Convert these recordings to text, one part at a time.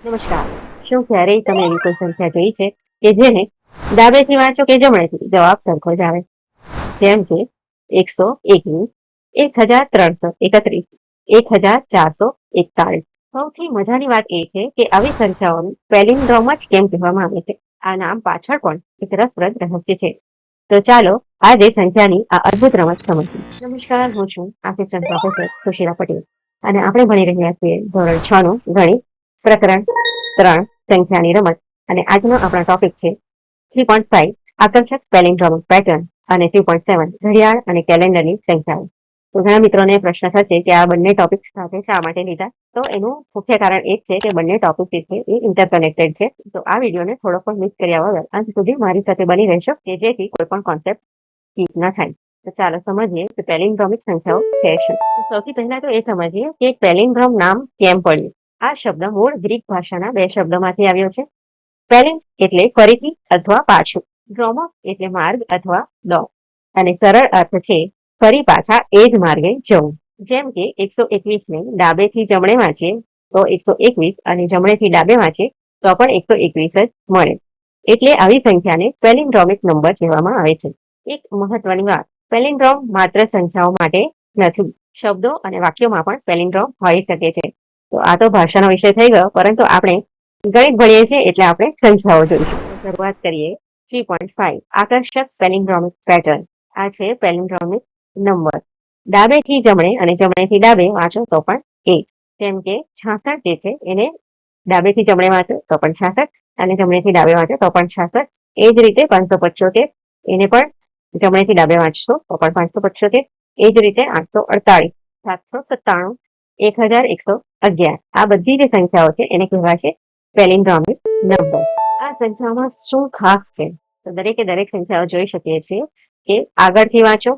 નમસ્કાર. શું ક્યારેય તમે એવી કોઈ સંખ્યા જોઈ છે કે જેને ડાબેથી વાંચો કે જમણેથી જવાબ સરખો જ આવે? જેમ કે 121, 1331, 1441. સૌથી મજાની વાત એ છે કે આવી સંખ્યાઓને પેલિન્ડ્રોમ જ કેમ કહેવામાં આવે છે. આ નામ પાછળ પણ એક રસપ્રદ રહસ્ય છે. તો ચાલો આજે સંખ્યાની આ અદ્ભુત રમત સમજીએ. નમસ્કાર, હું છું આસિસ્ટન્ટ પ્રોફેસર સુશીલા પટેલ અને આપણે ભણી રહ્યા છીએ ધોરણ 6 નું ગણિત પ્રકરણ 3 સંખ્યાની રમત. અને આજનો આપણો ટોપિક છે 3.5 આકર્ષક પેલિન્ડ્રોમિક પેટર્ન અને 3.7 ઘડિયાળ અને કેલેન્ડરની સંખ્યાઓ. તો ઘણા મિત્રોને પ્રશ્ન થશે કે આ બંને ટોપિક સાથે શા માટે લીધા? તો એનું મુખ્ય કારણ એ છે કે બંને ટોપિક જે છે એ ઇન્ટરકનેક્ટેડ છે. તો આ વિડીયોને થોડો પણ મિસ કર્યા વગર અંત સુધી મારી સાથે બની રહેશો કે જેથી કોઈ પણ કોન્સેપ્ટ સ્કીપ ન થાય. તો ચાલો સમજીએ કે પેલિન્ડ્રોમિક સંખ્યાઓ છે શું. સૌથી પહેલા તો એ સમજીએ કે પેલિન્ડ્રોમ નામ કેમ પડ્યું. આ શબ્દ મૂળ ગ્રીક ભાષાના બે શબ્દોમાંથી આવ્યો છે. પેલિન એટલે ફરીથી અથવા પાછું, ડ્રોમોસ એટલે માર્ગ અથવા દોર, અને સરળ અર્થ છે ફરી પાછા એ જ માર્ગે જવું. જેમ કે 121 ને ડાબેથી જમણે વાંચીએ તો 121 અને જમણેથી ડાબે વાંચીએ તો પણ 121 જ મળે. એટલે આવી સંખ્યાને પેલિન્ડ્રોમિક નંબર કહેવામાં આવે છે. એક મહત્વની વાત, પેલિન્ડ્રોમ માત્ર સંખ્યાઓ માટે નથી, શબ્દો અને વાક્યોમાં પણ પેલિન્ડ્રોમ હોઈ શકે છે. તો આ તો ભાષાનો વિષય થઈ ગયો, પરંતુ આપણે ગણિત ભણીએ છીએ એટલે આપણે સંખ્યાઓ જોઈશું. શરૂઆત કરીએ 3.5 આકર્ષક પેલિન્ડ્રોમિક પેટર્ન. આ છે પેલિન્ડ્રોમિક નંબર. ડાબેથી જમણે અને જમણેથી ડાબે વાંચો તો પણ 1. જેમ કે 66 જે છે એને ડાબેથી જમણે વાંચો તો પણ 66 અને જમણેથી ડાબે વાંચો તો પણ 66. એ જ રીતે 575 એને પણ જમણેથી ડાબે વાંચશો તો પણ 575. એ જ રીતે 848, 797, 1111. આ બધી જે સંખ્યાઓ છે એને કહેવાય છે પેલિન્ડ્રોમિક નંબર. આ સંખ્યાઓમાં શું ખાસ છે? તો દરેકે દરેક સંખ્યાઓ જોઈ શકીએ છીએ કે આગળથી વાંચો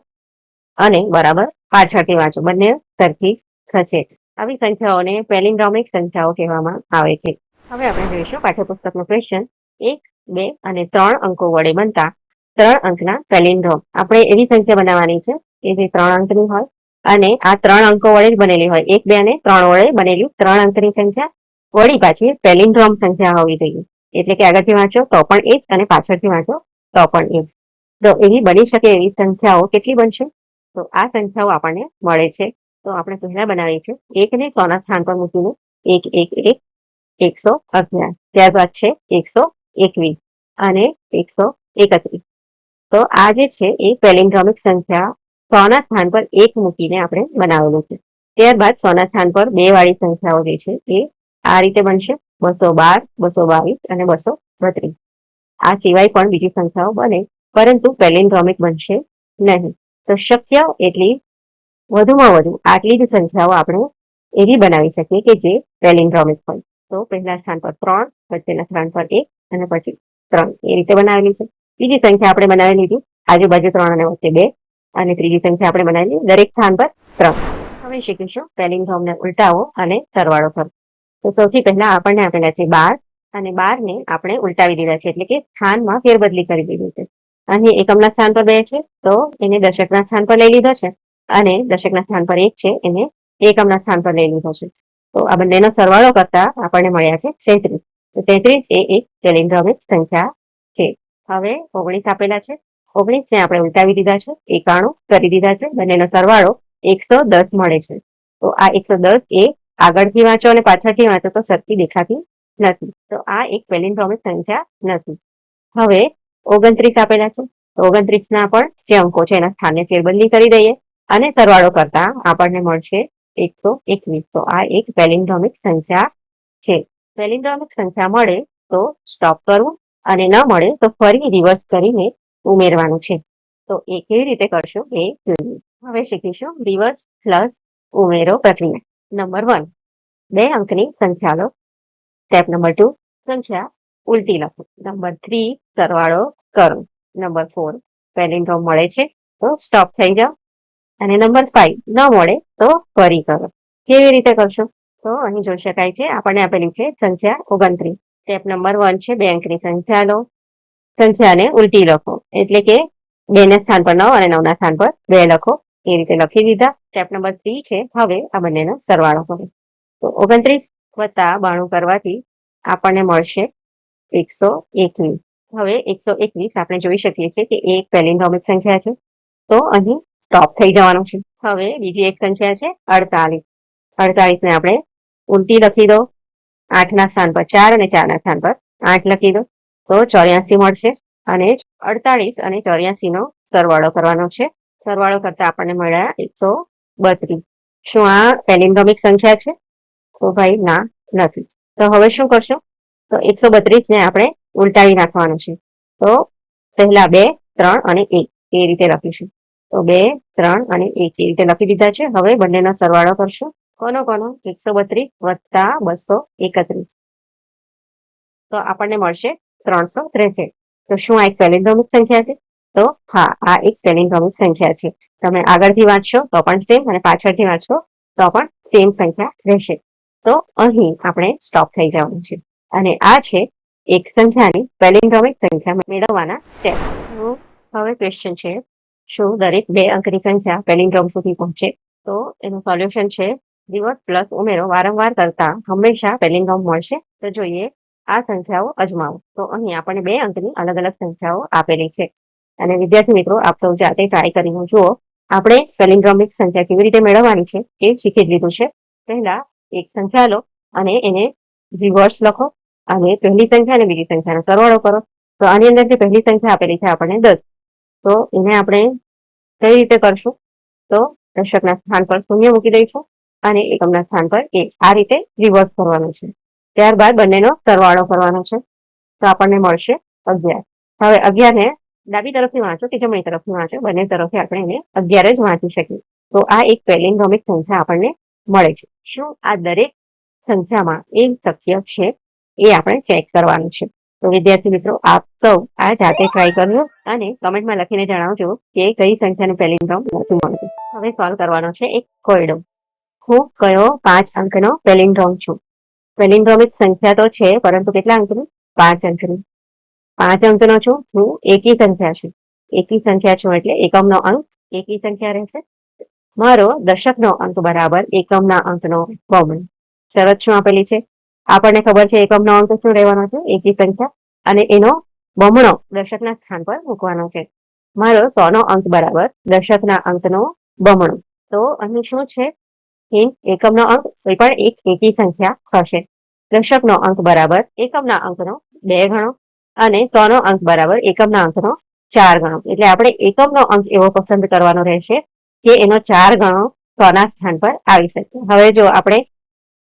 અને બરાબર પાછળથી વાંચો, બંને સરખી થશે. આવી સંખ્યાઓને પેલિન્ડ્રોમિક સંખ્યાઓ કહેવામાં આવે છે. હવે આપણે જોઈશું પાઠ્યપુસ્તકનો ક્વેશ્ચન. 1, 2 અને 3 અંકો વડે બનતા 3 અંકના પેલિન્ડ્રોમ. આપણે એવી સંખ્યા બનાવવાની છે કે જે 3 અંકની હોય અને આ 3 અંકો વડે જ બનેલી હોય. 1, 2 અને 3 વડે બનેલી 3 અંકની સંખ્યા વળી પાછી પેલિન્ડ્રોમ સંખ્યા હોવી જોઈએ. એટલે કે આગળથી વાંચો તો પણ 1 અને પાછળથી વાંચો તો પણ 1. તો એવી બની શકે એવી સંખ્યાઓ કેટલી બનશે? તો આ સંખ્યાઓ આપણને મળે છે. તો આપણે પહેલા બનાવીએ છીએ 1 ને 100 ના સ્થાન પર મૂકીને 111, 111. ત્યારબાદ છે 121 અને 131. તો આ જે છે એ પેલિન્ડ્રોમિક સંખ્યા 100 ના સ્થાન પર 1 મૂકીને આપણે બનાવેલું છે. ત્યારબાદ 100 ના સ્થાન પર 2 વાળી સંખ્યાઓ જે છે એ આ રીતે બનશે 212, 222 અને 232. આ સિવાય પણ બીજી સંખ્યાઓ બને, પરંતુ પેલિન્ડ્રોમિક બનશે નહીં. તો શક્ય એટલી વધુમાં વધુ આટલી જ સંખ્યાઓ આપણે એવી બનાવી શકીએ કે જે પેલિન્ડ્રોમિક હોય. તો પહેલા સ્થાન પર 3, વચ્ચેના સ્થાન પર 1 અને પછી 3. એ રીતે બનાવેલી છે. બીજી સંખ્યા આપણે બનાવી લીધી આજુબાજુ 3 અને વચ્ચે 2, અને ત્રીજી સંખ્યા આપણે બનાવી દરેક સ્થાન પર 3. હવે શીખીશું પેલિન્ડ્રોમને ઉલટાવો અને સરવાળો કરો. તો સૌથી પહેલા આપણને આપેલા છે 12 અને 12 ને આપણે ઉલટાવી દીધા છે, એટલે કે સ્થાનમાં ફેરબદલી કરી દીધી છે. અહીં એકમના સ્થાન પર 2 છે તો એને દશકના સ્થાન પર લઈ લીધો છે, અને દશકના સ્થાન પર 1 છે એને એકમના સ્થાન પર લઈ લીધો છે. તો આ બંનેનો સરવાળો કરતા આપણને મળ્યા છે 33. તો 33 એ એક પેલિન્ડ્રોમિક સંખ્યા છે. હવે 19 આપેલા છે. 19 ને આપણે ઉલટાવી દીધા છે, 91 કરી દીધા છે. બંનેનો સરવાળો 110 મળે છે. તો આ 110 એ આગળથી વાંચો અને પાછળથી વાંચો તો સરખી દેખાતી નથી. તો આ એક પેલિન્ડ્રોમિક સંખ્યા નથી. હવે 29 આપેલા છે. તો 29 ના પણ જે અંકો છે એના સ્થાને ફેરબદલી કરી દઈએ અને સરવાળો કરતા આપણને મળશે 121. તો આ એક પેલિન્ડ્રોમિક સંખ્યા છે. પેલિન્ડ્રોમિક સંખ્યા મળે તો સ્ટોપ કરવું અને ન મળે તો ફરી રિવર્સ કરીને ઉમેરવાનું છે. તો એ કેવી રીતે કરશો એ જોઈએ. હવે શીખીશું રિવર્સ પ્લસ ઉમેરો પ્રક્રિયા. નંબર 1, 2 અંકની સંખ્યા લો. સ્ટેપ નંબર 2, સંખ્યા ઉલટી લખો. નંબર 3, સરવાળો કરો. નંબર 4, પેલિન્ડ્રોમ મળે છે તો સ્ટોપ થઈ જાઓ. અને નંબર 5, ન મળે તો ફરી કરો. કેવી રીતે કરશો? તો અહીં જોઈ શકાય છે આપણને આપેલી છે સંખ્યા 29. સ્ટેપ નંબર 1 છે 2 અંકની સંખ્યા લો. સંખ્યાને ઉલટી લખો, એટલે કે 2 ના સ્થાન પર 9 અને 9 ના સ્થાન પર 2 લખો. એ રીતે લખી દીધા. સ્ટેપ નંબર 3 છે હવે આ બંનેનો સરવાળો કરો. તો 29 + 92 કરવાથી આપણને મળશે 121. હવે 121 આપણે જોઈ શકીએ છીએ કે એ એક પેલિન્ડ્રોમિક સંખ્યા છે, તો અહીં સ્ટોપ થઈ જવાનું છે. હવે બીજી એક સંખ્યા છે 48. 48 ને આપણે ઉલટી લખી દો. 8 ના સ્થાન પર 4 અને 4 ના સ્થાન પર 8 લખી દો, તો 84 મળશે. અને 48 અને 84 નો સરવાળો કરવાનો છે. સરવાળો કરતા આપણને મળ્યા 132. શું આ પેલિન્ડ્રોમિક સંખ્યા છે? તો ભાઈ ના, નથી. તો હવે શું કરશો? તો 132 ને આપણે ઉલટાવી નાખવાનું છે. તો પહેલા 2, 3 અને 1 એ રીતે લખીશું. તો 2, 3 અને 1 એ રીતે લખી દીધા છે. હવે બંનેનો સરવાળો કરશો. કોનો 132 વત્તા 231. તો આપણને મળશે 363. તો શું આ એક પેલિન્ડ્રોમિક સંખ્યા છે? તો હા, આ એક પેલિન્ડ્રોમિક સંખ્યા છે. તમે આગળથી વાંચશો તો પણ સેમ અને પાછળથી વાંચશો તો પણ સેમ સંખ્યા રહેશે. તો અહીં આપણે સ્ટોપ થઈ જવાનું છે. અને આ છે એક સંખ્યાની પેલિન્ડ્રોમિક સંખ્યા મેળવવાના સ્ટેપ્સ. હવે ક્વેશ્ચન છે, શું દરેક 2 અંકની સંખ્યા પેલિન્ડ્રોમ સુધી પહોંચે? તો એનું સોલ્યુશન છે રિવર્સ પ્લસ ઉમેરો વારંવાર કરતા હંમેશા પેલિન્ડ્રોમ મળશે. તો જોઈએ આ સંખ્યાઓ અજમાવો. તો અહીં આપણને 2 અંકની અલગ અલગ સંખ્યાઓ આપેલી છે. અને વિદ્યાર્થી મિત્રો, આપ સૌ જાતે ટ્રાય કરીને જુઓ. આપણે પેલિન્ડ્રોમિક સંખ્યા કેવી રીતે મેળવવાની છે એ શીખી જ લીધું છે. પહેલા એક સંખ્યા લો અને એને રિવર્સ લખો અને પહેલી સંખ્યા અને બીજી સંખ્યાનો સરવાળો કરો. તો આની અંદર જે પહેલી સંખ્યા આપેલી છે આપણને 10. તો એને આપણે કઈ રીતે કરશું? તો દશકના સ્થાન પર 0 મૂકી દઈશું અને એકમના સ્થાન પર 1. આ રીતે રિવર્સ કરવાનું છે. ત્યારબાદ બંનેનો સરવાળો કરવાનો છે. તો આપણને મળશે 11. હવે 11 ને ડાબી તરફથી વાંચો કે જમણી તરફથી વાંચો, બંને તરફથી આપણે એને 11 જ વાંચી શકીએ. તો આ એક પેલિન્ડ્રોમિક સંખ્યા આપણને મળે છે. શું આ દરેક સંખ્યામાં એ શક્ય છે? એ આપણે ચેક કરવાનું છે. તો વિદ્યાર્થી મિત્રો, આપ સૌ આ જાતે ટ્રાય કરજો અને કમેન્ટમાં લખીને જણાવજો કે કઈ સંખ્યાનું પેલિન્ડ્રોમ નથી મળતું. હવે સોલ્વ કરવાનો છે એક કોયડો. હું કયો 5 અંકનો પેલિન્ડ્રોમ છું? પેલિન્ડ્રોમિક સંખ્યા તો છે, પરંતુ કેટલા અંકની? 5 અંકની. 5 અંકનો છું. હું એકી સંખ્યા છું. એકી સંખ્યા છું એટલે એકમનો અંક એકી સંખ્યા રહેશે. મારો દશકનો અંક બરાબર એકમના અંકનો બમણો. શરત શું આપેલી છે? આપણને ખબર છે એકમનો અંક શું રહેવાનો છે? એકી સંખ્યા, અને એનો બમણો દશકના સ્થાન પર મૂકવાનો છે. મારો 100નો અંક બરાબર દશકના અંકનો બમણો. તો અહીં શું છે? એકમનો અંક કોઈ પણ એક એકી સંખ્યા હશે. દશકનો અંક બરાબર એકમના અંકનો 2 ગણો અને 100નો અંક બરાબર એકમના અંકનો 4 ગણો. એટલે આપણે એકમનો અંક એવો પસંદ કરવાનો રહેશે કે એનો 4 ગણો 100ના સ્થાન પર આવી શકે. હવે જો આપણે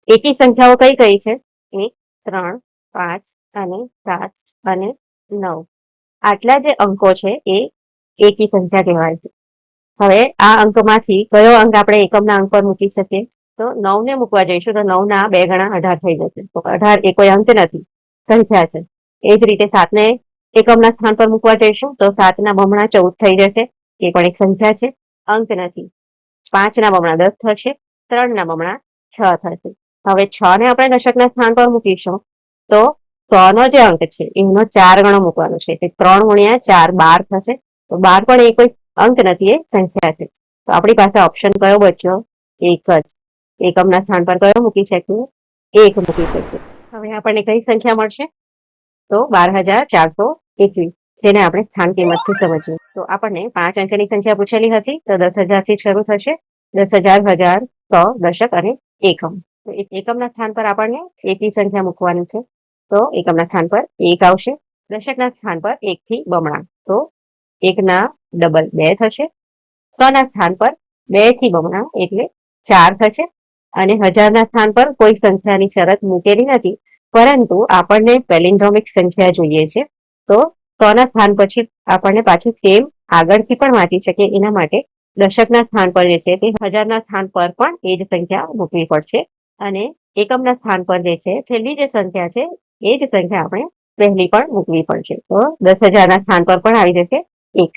એકી સંખ્યાઓ કઈ કઈ છે? 1, 3, 5 અને 7 અને 9. આટલા જે અંકો છે એ એકી સંખ્યા કહેવાય છે. હવે આ અંકમાંથી કયો અંક આપણે એકમના અંક પર મૂકી શકીએ? તો 9 ને મૂકવા જઈશું તો 9ના 2 ગણા 18 થઈ જશે. તો 18 એ કોઈ અંક નથી, સંખ્યા છે. એ જ રીતે 7 ને એકમના સ્થાન પર મૂકવા જઈશું તો 7ના બમણા 14 થઈ જશે. એ પણ એક સંખ્યા છે, અંક નથી. 5ના બમણા 10 થશે. 3ના બમણા 6 થશે. હવે 6 ને આપણે દશકના સ્થાન પર મૂકીશું તો 100નો જે અંક છે એનો 4 ગણો મૂકવાનો છે. એટલે 3 ગુણ્યા 4 12 થશે. તો 12 પણ એ કોઈ અંક નથી, એ સંખ્યા છે. તો આપણી પાસે ઓપ્શન કયો બચ્યો? એક જ. એકમના સ્થાન પર કયો મૂકી શકીએ? 1 મૂકી શકીએ. હવે આપણને કઈ સંખ્યા મળશે? તો 12,421, જેને આપણે સ્થાન કિંમતથી સમજીએ. તો આપણને 5 અંકની સંખ્યા પૂછેલી હતી, તો 10,000 થી શરૂ થશે. 10,000, 1000, 100, દશક અને એકમ. તો એકમના સ્થાન પર આપણને એકી સંખ્યા મૂકવાની છે. તો એકમના સ્થાન પર 1 આવશે. દશકના સ્થાન પર 1 થી બમણા, તો 1ના ડબલ 2 થશે. 100ના સ્થાન પર 2 થી બમણા એટલે 4 થશે. અને 1000ના સ્થાન પર કોઈ સંખ્યાની શરત મૂકેલી નથી, પરંતુ આપણને પેલિન્ડ્રોમિક સંખ્યા જોઈએ છે. તો 100ના સ્થાન પછી આપણને પાછી સેમ આગળથી પણ વાંચી શકીએ, એના માટે દશકના સ્થાન પર જે છે તે 1000ના સ્થાન પર પણ એ જ સંખ્યા મૂકવી પડશે. અને એકમના સ્થાન પર જે છે છેલ્લી જે સંખ્યા છે એ જ સંખ્યા આપણે પહેલી પણ મૂકવી પડશે. તો 10,000ના સ્થાન પર પણ આવી જશે 1.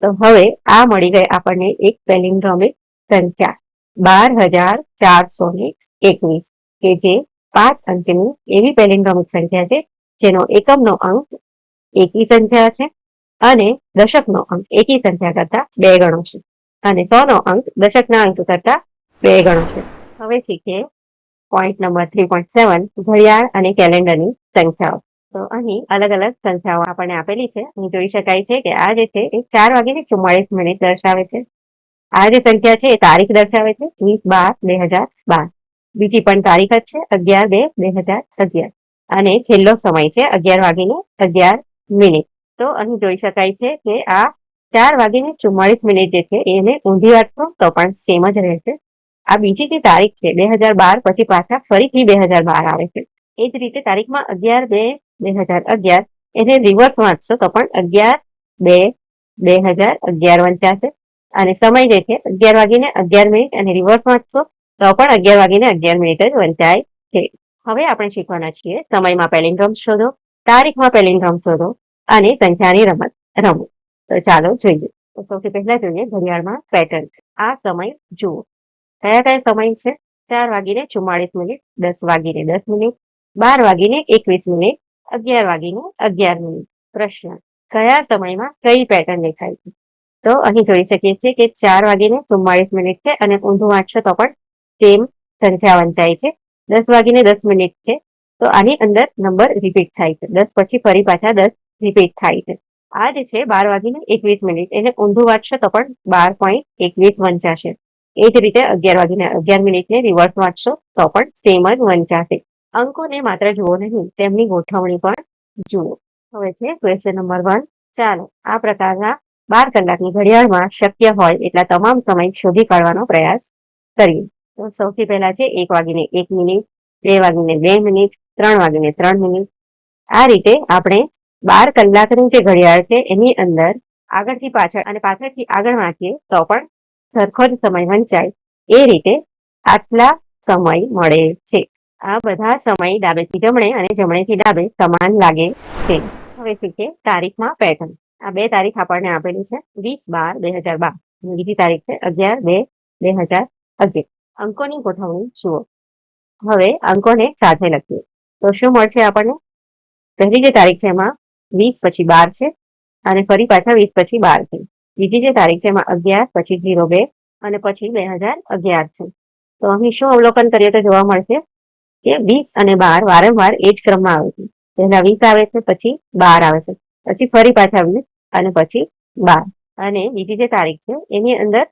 તો હવે આ મળી ગઈ આપણને એક પેલિન્ડ્રોમિક સંખ્યા 12,421, કે જે 5 અંકની એવી પેલિન્ડ્રોમિક સંખ્યા છે જેનો એકમનો અંક એકી સંખ્યા છે અને દશકનો અંક એકી સંખ્યા કરતા 2 ગણો છે અને 100નો અંક દશકના અંક કરતા 2 ગણો છે. હવે શીખીએ પોઈન્ટ નંબર 3.7 ઘડિયાળ અને કેલેન્ડરની સંખ્યાઓ. તો અહીં અલગ અલગ સંખ્યાઓ આપણને આપેલી છે. અહીં જોઈ શકાય છે કે આ જે છે એ 4:44 દર્શાવે છે. આ જે સંખ્યા છે એ તારીખ દર્શાવે છે 20/12/2012. બીજી પણ તારીખ જ છે 11/2/2011 અને છેલ્લો સમય છે 11:11. તો અહીં જોઈ શકાય છે કે આ 4:44 જે છે એને ઊંધી વાંચશો તો પણ સેમ જ રહેશે. આ બીજી જે તારીખ છે 2012 પછી પાછા ફરીથી 2012 આવે છે. એ જ રીતે તારીખમાં 11/2/2011 એને રિવર્સ વાંચશો તો પણ 11/2/2011 વંચાશે. અને સમય જે છે 11:11 અને રિવર્સ વાંચશો તો પણ 11:11 જ વંચાય છે. હવે આપણે શીખવાના છીએ સમયમાં પેલિન્ડ્રોમ શોધો, તારીખમાં પેલિન્ડ્રોમ શોધો અને સંખ્યાની રમત રમો. તો ચાલો જોઈએ. તો સૌથી પહેલા જોઈએ ઘડિયાળમાં પેટર્ન. આ સમય જુઓ. કયા કયા સમય છે? 4:44, 10:10, 12:21, 11:11. પ્રશ્ન: કયા સમયમાં કઈ પેટર્ન દેખાય છે? તો અહીં જોઈ શકીએ છીએ કે 4:44 છે અને ઊંધું વાંચશો તો પણ સેમ સંખ્યા વંચાય છે. 10:10 છે તો આની અંદર નંબર રિપીટ થાય છે. 10 પછી ફરી પાછા 10 રિપીટ થાય છે. આ જે છે 12:21 એને ઊંધું વાંચશો તો પણ 12.21 વંચાશે. એ જ રીતે 11:11 રિવર્સ વાંચશો તો પણ સેમ જ વંચાશે. અંકોને માત્ર જુઓ નહીં, તેમની ગોઠવણી પણ જુઓ. હવે છે ક્વેશ્ચન નંબર 1. ચાલો આ પ્રકારના 12 કલાકની ઘડિયાળમાં શક્ય હોય એટલા તમામ સમય શોધી કાઢવાનો પ્રયાસ કરીએ. તો સૌથી પહેલા છે 1:01, 2:02, 3:03. આ રીતે આપણે 12 કલાકની જે ઘડિયાળ છે એની અંદર આગળથી પાછળ અને પાછળથી આગળ વાંચીએ તો પણ સરખો જ સમય વંચાય. એ રીતે આટલા સમય મળે છે. આ બધા સમય ડાબેથી જમણે અને જમણેથી ડાબે સમાન લાગે છે. હવે શીખીએ તારીખમાં પેટર્ન. આ બે તારીખ આપણને આપેલી છે 20/12/2012. બીજી તારીખ છે 11/2/2011. અંકોની ગોઠવણી જુઓ. હવે અંકોને સાથે લખીએ તો શું મળશે આપણને? પહેલી જે તારીખ છે એમાં 20 પછી 12 છે અને ફરી પાછા 20 પછી 12 છે. બીજી જે તારીખ છે એમાં 11 પછી 02 અને પછી 2011 છે. તો અહીં શું અવલોકન કરીએ તો જોવા મળશે કે 20 અને 12 વારંવાર એ જ ક્રમમાં આવે છે. પહેલા 20 આવે છે, પછી 12 આવે છે, પછી ફરી પાછા 20 અને પછી 12. અને બીજી જે તારીખ છે એની અંદર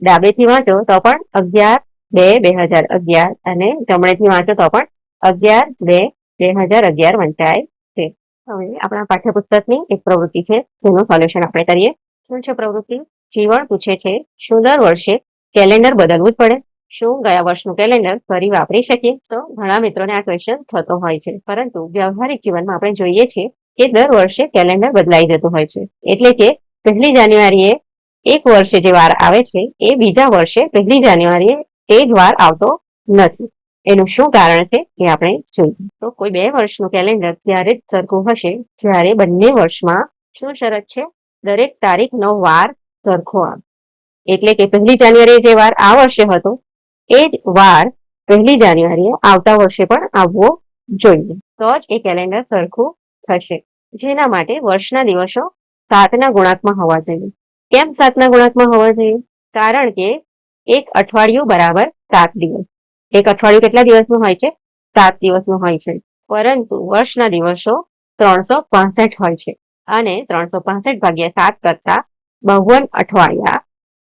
ડાબેથી વાંચો તો પણ 11/2/2011 અને જમણેથી વાંચો તો પણ 11/2/2011 વંચાય છે. હવે આપણા પાઠ્યપુસ્તકની એક પ્રવૃત્તિ છે જેનું સોલ્યુશન આપણે કરીએ. શું છે પ્રવૃત્તિ? જીવન પૂછે છે, શું દર વર્ષે કેલેન્ડર બદલવું જ પડે? શું ગયા વર્ષનું કેલેન્ડર ફરી વાપરી શકીએ? તો ઘણા મિત્રોને આ ક્વેશ્ચન થતો હોય છે, પરંતુ વ્યવહારિક જીવનમાં આપણે જોઈએ છીએ કે દર વર્ષે કેલેન્ડર બદલાઈ જતું હોય છે. એટલે કે 1 જાન્યુઆરીએ એક વર્ષે જે વાર આવે છે એ બીજા વર્ષે 1 જાન્યુઆરીએ એ જ વાર આવતો નથી. એનું શું કારણ છે એ આપણે જોઈએ. તો કોઈ 2 વર્ષનું કેલેન્ડર ત્યારે જ સરખું હશે જ્યારે બંને વર્ષમાં શું શરત છે? દરેક તારીખનો વાર સરખો આવે. એટલે કે 1 જાન્યુઆરીએ જે વાર આ વર્ષે હતો એ જ વાર 1 જાન્યુઆરીએ આવતા વર્ષે પણ આવવો જોઈએ. તો જ એ કેલેન્ડર સરખું થશે. જેના માટે વર્ષના દિવસો 7ના ગુણાંકમાં હોવા જોઈએ. કેમ 7ના ગુણાંકમાં હોવા જોઈએ? કારણ કે એક અઠવાડિયું બરાબર 7 દિવસ. એક અઠવાડિયું કેટલા દિવસનું હોય છે? 7 દિવસનું હોય છે. પરંતુ વર્ષના દિવસો 365 હોય છે અને 365 ભાગ્યા 7 કરતા 52 અઠવાડિયા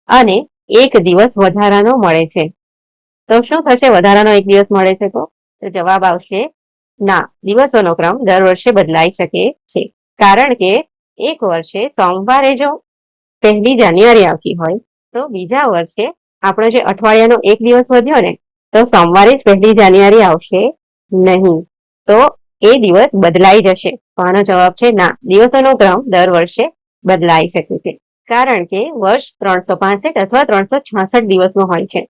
અને એક દિવસ વધારાનો મળે છે. તો શું થશે? વધારાનો એક દિવસ મળે છે તો જવાબ આવશે ના. દિવસોનો ક્રમ દર વર્ષે બદલાઈ શકે છે. કારણ કે એક વર્ષે સોમવારે જો 1 જાન્યુઆરી આવતી હોય તો બીજા વર્ષે આપણો જે અઠવાડિયાનો એક દિવસ વધ્યો ને તો સોમવારે જ 1 જાન્યુઆરી આવશે નહીં. તો એ દિવસ બદલાઈ જશે. તો આનો જવાબ છે ના. દિવસોનો ક્રમ દર વર્ષે બદલાઈ શકે છે. કારણ કે વર્ષ 365 અથવા 366 દિવસનો હોય છે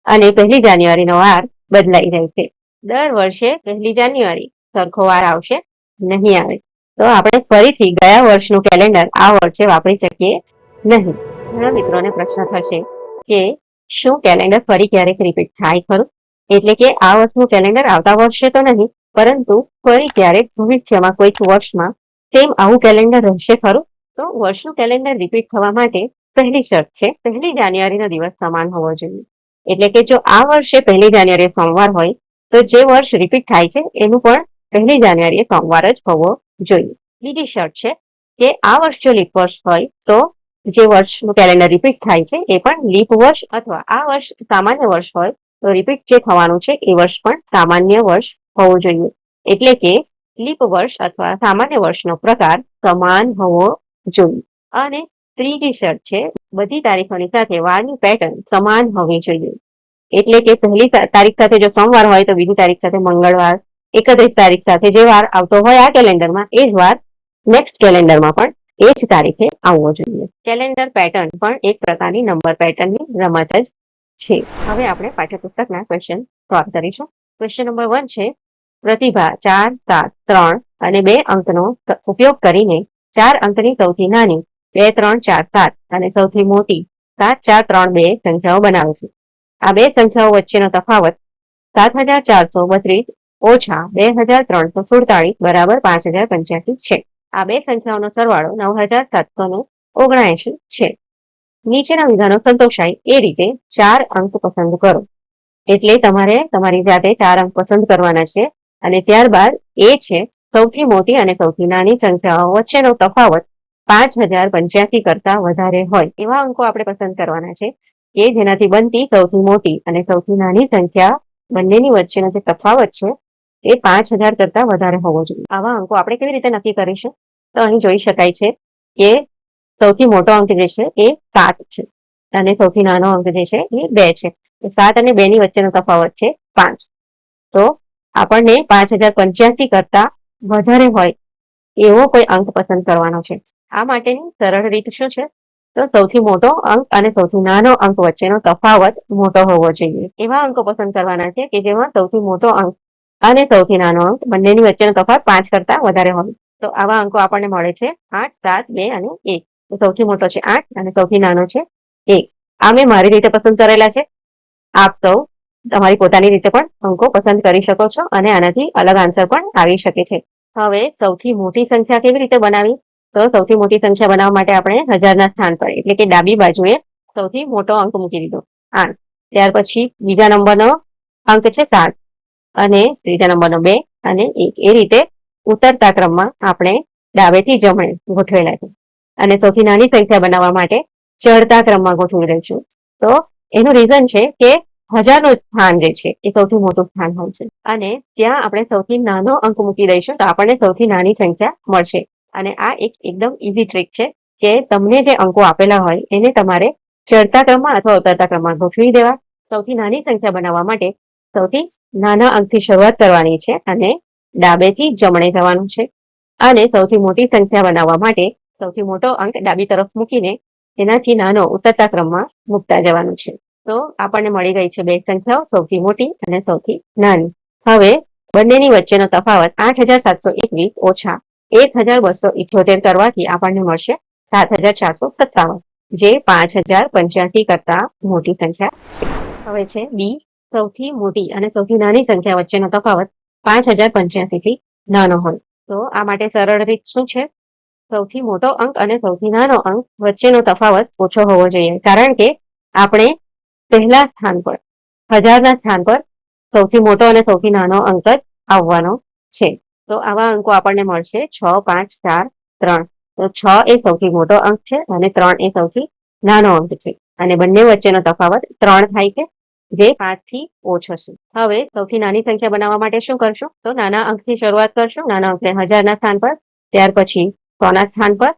અને 1 જાન્યુઆરીનો વાર બદલાઈ જાય છે. દર વર્ષે 1 જાન્યુઆરી સરખો વાર આવશે નહીં આવે. તો આપણે ફરીથી ગયા વર્ષનું કેલેન્ડર આ વર્ષે વાપરી શકીએ નહીં. ઘણા મિત્રોને પ્રશ્ન થશે કે શું કેલેન્ડર ફરી ક્યારેક રિપીટ થાય ખરું? એટલે કે આ વર્ષનું કેલેન્ડર આવતા વર્ષે તો નહીં, પરંતુ ફરી ક્યારેક ભવિષ્યમાં કોઈક વર્ષમાં સેમ આવું કેલેન્ડર રહેશે ખરું? તો વર્ષનું કેલેન્ડર રિપીટ થવા માટે પહેલી શરત છે 1 જાન્યુઆરીનો દિવસ સમાન હોવો જોઈએ. એટલે કે જો આ વર્ષે 1 જાન્યુઆરી સોમવાર હોય તો જે વર્ષ રિપીટ થાય છે એનું પણ 1 જાન્યુઆરીએ સોમવાર જ હોવો જોઈએ. બીજી શરત છે કે આ વર્ષ જો લીપ વર્ષ હોય તો જે વર્ષનું કેલેન્ડર રિપીટ થાય છે એ પણ લીપ વર્ષ અથવા આ વર્ષ સામાન્ય વર્ષ હોય તો રિપીટ જે થવાનું છે એ વર્ષ પણ સામાન્ય વર્ષ હોવું જોઈએ. એટલે કે લીપ વર્ષ અથવા સામાન્ય વર્ષનો પ્રકાર સમાન હોવો જોઈએ. અને ત્રીજી શરત છે બધી તારીખોની સાથે વારની પેટર્ન સમાન હોવી જોઈએ. એટલે કે પહેલી તારીખ સાથે જો સોમવાર હોય તો બીજી તારીખ સાથે મંગળવાર, 31 તારીખ સાથે જે વાર આવતો હોય આ કેલેન્ડરમાં એ જ વાર નેક્સ્ટ કેલેન્ડરમાં પણ એ જ તારીખે આવવો જોઈએ. કેલેન્ડર પેટર્ન પણ એક પ્રકારની નંબર પેટર્નની રમત જ છે. હવે આપણે પાઠ્યપુસ્તકના ક્વેશ્ચન સોલ્વ કરીશું. ક્વેશ્ચન નંબર 1 છે પ્રતિભા 4, 7, 3 અને 2 અંકનો ઉપયોગ કરીને 4 અંકની સૌથી નાની 2, 3, 4, 7 અને સૌથી મોટી 7, 4, 3, 2 સંખ્યાઓ બનાવે છે. આ બે સંખ્યાઓ વચ્ચેનો તફાવત 7432 ઓછા 2347 બરાબર 5085 છે. આ બે સંખ્યાઓનો સરવાળો 9779 છે. નીચેના વિધાનો સંતોષાય એ રીતે 4 અંક પસંદ કરો. એટલે તમારે તમારી જાતે 4 અંક પસંદ કરવાના છે અને ત્યારબાદ એ છે સૌથી મોટી અને સૌથી નાની સંખ્યાઓ વચ્ચેનો તફાવત 5085 કરતા વધારે હોય એવા અંકો આપણે પસંદ કરવાના છે કે જેનાથી બનતી સૌથી મોટી અને સૌથી નાની સંખ્યા બંનેની વચ્ચેનો જે તફાવત છે એ 5000 કરતા વધારે હોવો જોઈએ. આવા અંકો આપણે કેવી રીતે નક્કી કરીશું? તો અહીં જોઈ શકાય છે કે સૌથી મોટો અંક જે છે એ 7 છે અને સૌથી નાનો અંક જે છે એ 2 છે. 7 અને 2 ની વચ્ચેનો તફાવત છે 5. તો આપણને 5085 કરતા વધારે હોય એવો કોઈ અંક પસંદ કરવાનો છે. આ માટેની સરળ રીત શું છે? તો સૌથી મોટો અંક અને સૌથી નાનો અંક વચ્ચેનો તફાવત મોટો હોવો જોઈએ. એવા અંકો પસંદ કરવાના છે કે જેમાં સૌથી મોટો અંક અને સૌથી નાનો અંક બંનેની વચ્ચેનો તફાવત 5 કરતા વધારે હોય. તો આવા અંકો આપણને મળે છે 8, 7, 2 અને 1. તો સૌથી મોટો છે 8 અને સૌથી નાનો છે 1. આ મેં મારી રીતે પસંદ કરેલા છે. આપ સૌ તમારી પોતાની રીતે પણ અંકો પસંદ કરી શકો છો અને આનાથી અલગ આન્સર પણ આવી શકે છે. હવે સૌથી મોટી સંખ્યા કેવી રીતે બનાવી? તો સૌથી મોટી સંખ્યા બનાવવા માટે આપણે હજારના સ્થાન પર એટલે કે ડાબી બાજુએ સૌથી મોટો અંક મૂકી દીધો 8. ત્યાર પછી બીજા નંબરનો અંક છે 7 અને ત્રીજા નંબરનો 2 અને 1. એ રીતે ઉતરતા ક્રમમાં આપણે ડાબેથી જમણે ગોઠવેલા છે અને સૌથી નાની સંખ્યા બનાવવા માટે ચડતા ક્રમમાં ગોઠવી દઈશું. તો એનું રીઝન છે કે 1000નું સ્થાન જે છે એ સૌથી મોટું સ્થાન હોય છે અને ત્યાં આપણે સૌથી નાનો અંક મૂકી દઈશું તો આપણને સૌથી નાની સંખ્યા મળશે. અને આ એકદમ ઈઝી ટ્રીક છે કે તમને જે અંકો આપેલા હોય એને તમારે ચડતા ક્રમમાં અથવા ઉતરતા ક્રમમાં ગોઠવી દેવા. સૌથી નાની સંખ્યા બનાવવા માટે સૌથી નાના અંકથી શરૂઆત કરવાની છે અને ડાબેથી જમણે જવાનું છે અને સૌથી મોટી સંખ્યા બનાવવા માટે સૌથી મોટો અંક ડાબી તરફ મૂકીને એનાથી નાનો ઉતરતા ક્રમમાં મૂકતા જવાનું છે. તો આપણને મળી ગઈ છે બે સંખ્યાઓ, સૌથી મોટી અને સૌથી નાની. હવે બંનેની વચ્ચેનો તફાવત 8721 ઓછા 1278 કરવાથી આપણને મળશે 7457 જે 5085 કરતા મોટી સંખ્યા છે. હવે છે બી, સૌથી મોટી અને સૌથી નાની સંખ્યા વચ્ચેનો તફાવત 5085 થી નાનો હોય. તો આ માટે સરળ રીત શું છે? સૌથી મોટો અંક અને સૌથી નાનો અંક વચ્ચેનો તફાવત ઓછો હોવો જોઈએ કારણ કે આપણે પહેલા સ્થાન પર 1000ના સ્થાન પર સૌથી મોટો અને સૌથી નાનો અંક જ આવવાનો છે. તો આવા અંકો આપણને મળશે 6, 5, 4, 3. તો 6 એ સૌથી મોટો અંક છે અને 3 એ સૌથી નાનો અંક છે અને બંને વચ્ચેનો તફાવત 3 થાય છે જે 5 થી ઓછો છે. હવે સૌથી નાની સંખ્યા બનાવવા માટે શું કરશું? તો નાના અંકથી શરૂઆત કરશું. નાના અંકને 1000ના સ્થાન પર, ત્યાર પછી 100ના સ્થાન પર,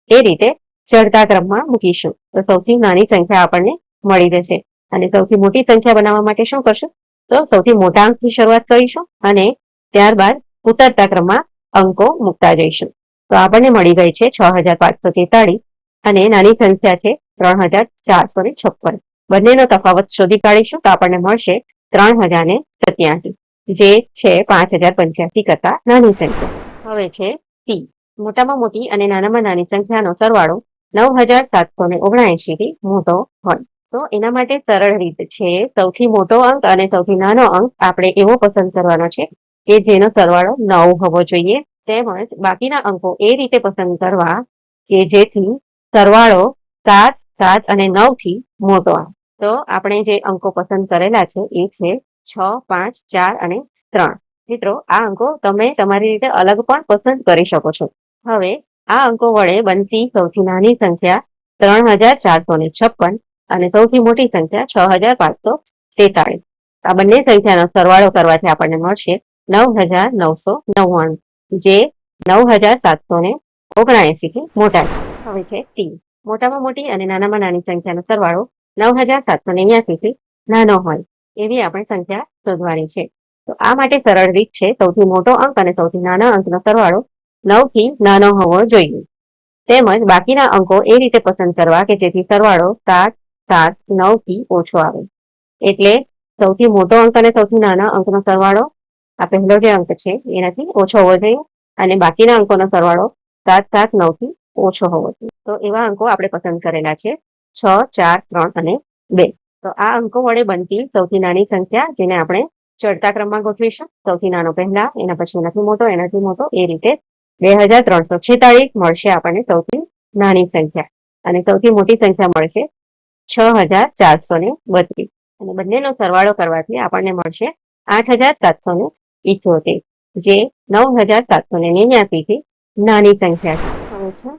એ રીતે ચડતા ક્રમમાં મૂકીશું. તો સૌથી નાની સંખ્યા આપણને મળી જશે. અને સૌથી મોટી સંખ્યા બનાવવા માટે શું કરશું? તો સૌથી મોટા અંકથી શરૂઆત કરીશું અને ત્યારબાદ ઉતરતા ક્રમમાં અંકો મૂકતા જઈશું. તો આપણને મળી ગઈ છે 6543 અને નાની સંખ્યા છે 3456. બંનેનો તફાવત શોધી કાઢીશું તો આપણને મળશે 3087 જે છે 5085 કરતા નાની સંખ્યા. હવે છે સી, મોટામાં મોટી અને નાનામાં નાની સંખ્યાનો સરવાળો 9779 થી મોટો હોય. તો એના માટે સરળ રીત છે સૌથી મોટો અંક અને સૌથી નાનો અંક આપણે એવો પસંદ કરવાનો છે કે જેનો સરવાળો 9 હોવો જોઈએ. તેમજ બાકીના અંકો એ રીતે પસંદ કરવા કે જેથી સરવાળો 7, 7 અને 9 થી મોટો આવે. તો આપણે જે અંકો પસંદ કરેલા છે એ છે 6, 5, 4 અને 3. મિત્રો, આ અંકો તમે તમારી રીતે અલગ પણ પસંદ કરી શકો છો. હવે આ અંકો વડે બનતી સૌથી નાની સંખ્યા 3456 અને સૌથી મોટી સંખ્યા 6543. આ બંને સંખ્યાનો સરવાળો કરવાથી આપણને મળશે 9999, જે 9779 થી મોટા છે. હવે છે 3. મોટામાં મોટી અને નાનામાં નાની સંખ્યાનો સરવાળો 9789 થી નાનો હોય એવી આપણે સંખ્યા શોધવાની છે. તો આ માટે સરળ રીત છે સૌથી મોટો અંક અને સૌથી નાના અંકનો સરવાળો 9 થી નાનો હોવો જોઈએ. તેમજ બાકીના અંકો એ રીતે પસંદ કરવા કે જેથી સરવાળો 779 થી ઓછો આવે. એટલે સૌથી મોટો અંક અને સૌથી નાના અંકનો સરવાળો આ પહેલો જે અંક છે એનાથી ઓછો હોવો જોઈએ અને બાકીના અંકોનો સરવાળો 779 થી ઓછો હોવો જોઈએ. તો એવા અંકો આપણે પસંદ કરેલા છે 6, 4, 3 અને 2. તો આ અંકો વડે બનતી સૌથી નાની સંખ્યા જેને આપણે ચડતા ક્રમમાં ગોઠવીશું. સૌથી નાનો પહેલા, એના પછી એનાથી મોટો એ રીતે 2346 મળશે આપણને સૌથી નાની સંખ્યા અને સૌથી મોટી સંખ્યા મળશે 6432 અને બંનેનો સરવાળો કરવાથી આપણને મળશે 8778, જે 9789 થી નાની સંખ્યા છે. હવે છે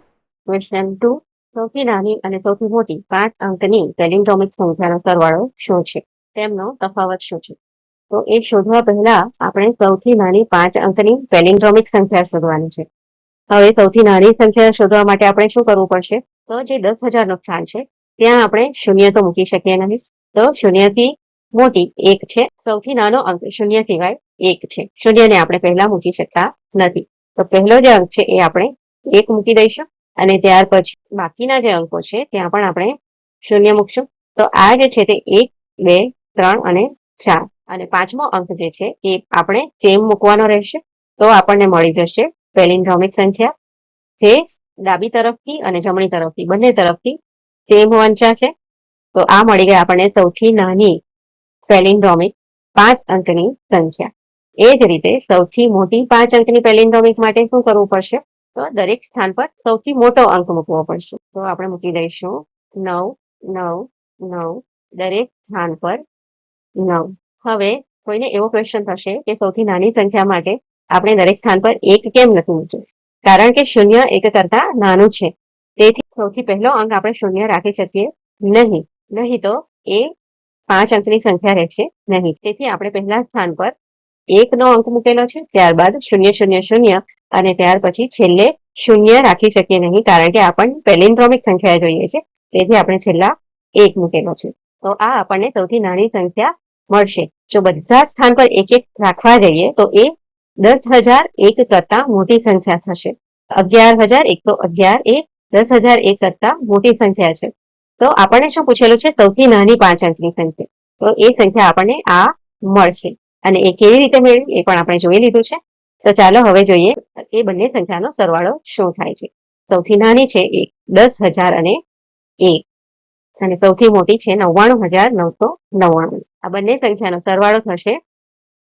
ક્વેશ્ચન 2. સૌથી નાની અને સૌથી મોટી 5 અંકની પેલિન્ડ્રોમિક સંખ્યાનો સરવાળો શું છે? તેમનો તફાવત શું છે? તો એ શોધવા પહેલા આપણે સૌથી નાની 5 અંકની પેલિન્ડ્રોમિક સંખ્યા શોધવાની છે. હવે સૌથી નાની સંખ્યા શોધવા માટે આપણે શું કરવું પડશે? તો જે 10,000 નું સ્થાન છે ત્યાં આપણે શૂન્ય તો મૂકી શકીએ નહીં. તો શૂન્યથી મોટી 1 છે. સૌથી નાનો અંક શૂન્ય સિવાય 1 છે. શૂન્યને આપણે પહેલા મૂકી શકતા નથી. તો પહેલો જે અંક છે એ આપણે 1 મૂકી દઈશું અને ત્યાર પછી બાકીના જે અંકો છે ત્યાં પણ આપણે શૂન્ય મૂકશું. તો આ જે છે તે 1, 2, 3 અને 4 અને પાંચમો અંક જે છે એ આપણે સેમ મૂકવાનો રહેશે. તો આપણને મળી જશે પેલિન્ડ્રોમિક સંખ્યા જે ડાબી તરફથી અને જમણી તરફથી બંને તરફથી સેમ વંચાશે છે. તો આ મળી ગઈ આપણને સૌથી નાની પેલિન્ડ્રોમિક 5 અંકની સંખ્યા. એ જ રીતે સૌથી મોટી 5 અંકની પેલિન્ડ્રોમિક માટે શું કરવું પડશે? તો દરેક સ્થાન પર સૌથી મોટો અંક મૂકવો પડશે. તો આપણે મૂકી દઈશું 9, 9, 9, દરેક સ્થાન પર 9. હવે કોઈને એવો ક્વેશ્ચન થશે કે સૌથી નાની સંખ્યા માટે આપણે દરેક સ્થાન પર 1 કેમ નથી મૂક્યું? કારણ કે શૂન્ય 1 કરતા નાનું છે. તેથી સૌથી પહેલો અંક આપણે શૂન્ય રાખી શકીએ નહીં તો એ 5 અંકની સંખ્યા રહેશે નહીં. તેથી આપણે પહેલા સ્થાન પર 1 નો અંક મૂકેલો છે, ત્યારબાદ 0, 0, 0 અને ત્યાર પછી છેલ્લે શૂન્ય રાખી શકીએ નહીં કારણ કે આપણને પેલિન્ડ્રોમિક સંખ્યા જોઈએ છે. તેથી આપણે છેલ્લા 1 મૂકેલો છે. તો આ આપણને સૌથી નાની સંખ્યા મળશે. જો બધા સ્થાન પર 1 રાખવા જઈએ તો એ 10,001 કરતા મોટી સંખ્યા થશે. 11,111 એ 10,001 કરતા મોટી સંખ્યા છે. તો આપણને શું પૂછેલું છે? સૌથી નાની 5 અંકની સંખ્યા. તો એ સંખ્યા આપણને આ મળશે અને એ કેવી રીતે મેળવી એ પણ આપણે જોઈ લીધું છે. તો ચાલો હવે જોઈએ એ બંને સંખ્યાનો સરવાળો શું થાય છે. સૌથી નાની છે એ 10,000 અને 1 અને સૌથી મોટી છે 99,999. આ બંને સંખ્યાનો સરવાળો થશે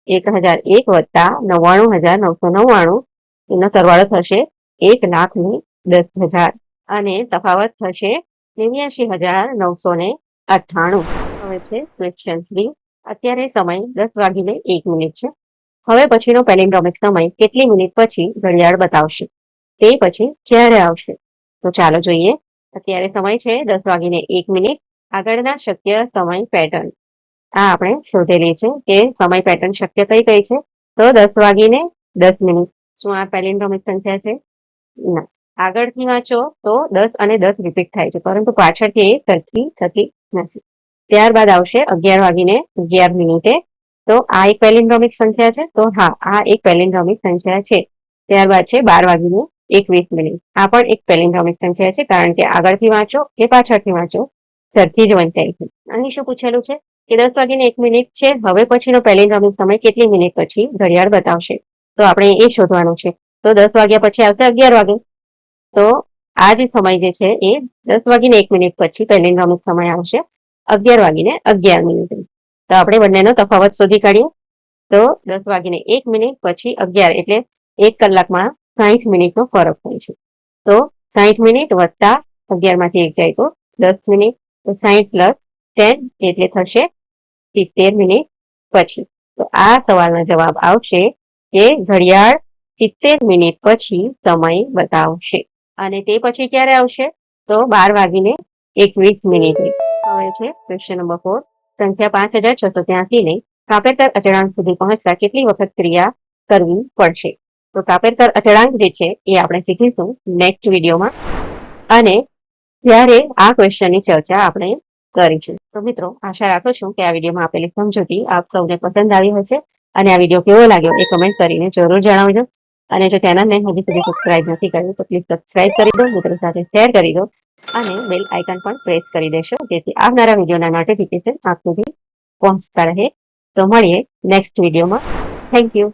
1,001 વત્તા 99,999. એનો સરવાળો થશે 1,10,000 અને તફાવત થશે 89,998. હવે છે ક્વેશ્ચન 3. અત્યારે સમય 10:01 છે. હવે પછીનો પેલિન્ડ્રોમિક સમય કેટલી મિનિટ પછી ઘડિયાળ બતાવશે? તે પછી ક્યારે આવશે? તો ચાલો જોઈએ. અત્યારે સમય છે 10:01. આગળના શક્ય સમય પેટર્ન આ આપણે શોધેલી છે કે સમય પેટર્ન શક્ય કઈ છે? તો 10:10. શું આ પેલિન્ડ્રોમિક સંખ્યા છે? ના. આગળથી વાંચો તો 10 અને 10 રિપીટ થાય છે પરંતુ પાછળથી એ સરખી થતી નથી. ત્યારબાદ આવશે 11:11. તો આ એક પેલિન્ડ્રોમિક સંખ્યા છે. તો હા, આ એક પેલિન્ડ્રોમિક સંખ્યા છે. ત્યારબાદ છે 12:21. આ પણ એક પેલિન્ડ્રોમિક સંખ્યા છે કારણ કે આગળથી વાંચો કે પાછળથી વાંચો સરખી જ વંચાય છે. અહીં શું પૂછેલું છે કે 10:01 છે. હવે પછીનો પેલિન્ડ્રોમિક સમય કેટલી મિનિટ પછી ઘડિયાળ બતાવશે? તો આપણે એ શોધવાનું છે. તો 10 વાગ્યા પછી આવશે 11 વાગે. તો આ જે સમય જે છે એ 10:01 પછી પેલિન્ડ્રોમિક સમય આવશે 11:11. તો આપણે બંનેનો તફાવત શોધી કાઢીએ. તો 10:01 પછી 11 એટલે 1 કલાકમાં 60 મિનિટનો ફરક હોય છે. તો 60 મિનિટ વત્તા 11 માંથી 1 જાય તો 10 મિનિટ. તો 60 + 10 એટલે થશે 70 મિનિટ પછી. તો આ સવાલનો જવાબ આવશે કે ઘડિયાળ 70 મિનિટ પછી સમય બતાવશે. અને તે પછી ક્યારે આવશે? તો 12:21. હવે છે ક્વેશ્ચન નંબર 4. સંખ્યા 5683 ને કાપેતર અચળાંક સુધી પહોંચતા કેટલી વખત ક્રિયા કરવી પડશે? તો કાપેતર અચળાંક જે છે એ આપણે શીખીશું નેક્સ્ટ વિડીયોમાં. અને ત્યારે આ ક્વેશ્ચનની ચર્ચા આપણે કરીશું. તો મિત્રો, આશા રાખું છું કે આ વિડીયોમાં આપેલી સમજૂતી આપ સૌને પસંદ આવી હશે. અને આ વિડીયો કેવો લાગ્યો એ કમેન્ટ કરીને જરૂર જણાવજો. અને જો ચેનલને હજી સુધી સબસ્ક્રાઇબ નથી કર્યું તો પ્લીઝ સબસ્ક્રાઇબ કરી દો, મિત્રો સાથે શેર કરી દો અને બેલ આઇકન પણ પ્રેસ કરી દેશો, જેથી આવનારા વિડીયોના નોટિફિકેશન આપ સુધી પહોંચતા રહે. તો મળીએ નેક્સ્ટ વિડીયોમાં. Thank you.